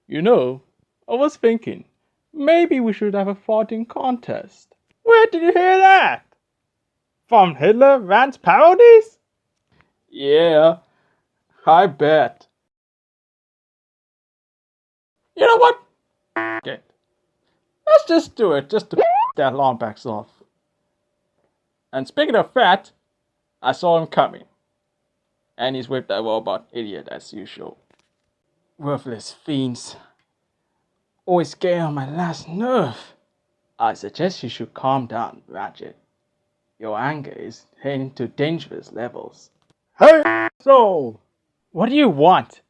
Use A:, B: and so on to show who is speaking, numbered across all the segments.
A: You know, I was thinking, maybe we should have a farting contest. Where did you hear that? From Hitler Rants Parodies? Yeah, I bet. You know what? Okay. Let's just do it just to that longbacks off. And speaking of fat, I saw him coming. And he's with that robot idiot as usual. Worthless fiends. Always getting on my last nerve. I suggest you should calm down, Ratchet. Your anger is heading to dangerous levels. Hey, soul! What do you want?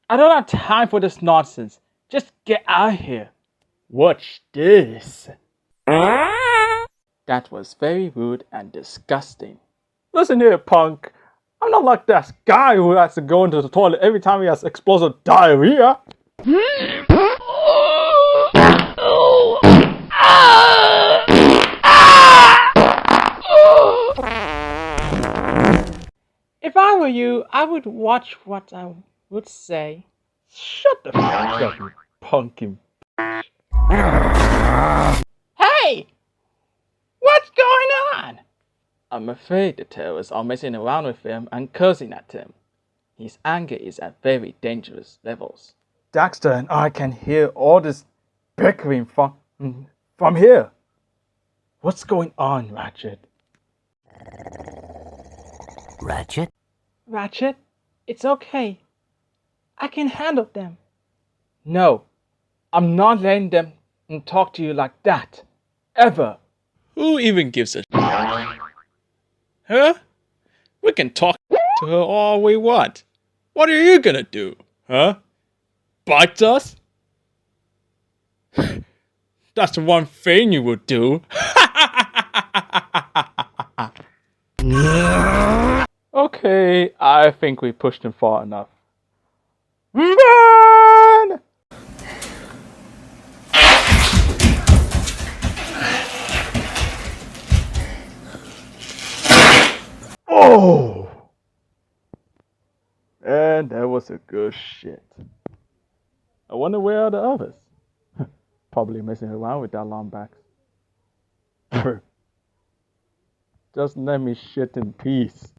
A: I don't have time for this nonsense. Just get out of here. Watch this. That was very rude and disgusting. Listen here, punk. I'm not like that guy who has to go into the toilet every time he has explosive diarrhea. If I were you, I would watch what I would say. Shut the fuck up, you punkin. Hey! What's going on? I'm afraid the terrorists are messing around with him and cursing at him. His anger is at very dangerous levels. Daxter and I can hear all this bickering from here. What's going on, Ratchet?
B: Ratchet?
A: Ratchet, it's okay. I can handle them. No, I'm not letting them talk to you like that. Ever. Who even gives a Huh? We can talk to her all we want. What are you gonna do? Huh? Bite us? That's the one thing you would do. Okay, I think we pushed him far enough. Run! Oh! And that was a good shit. I wonder where are the others? Probably messing around with that longbacks. Just let me shit in peace.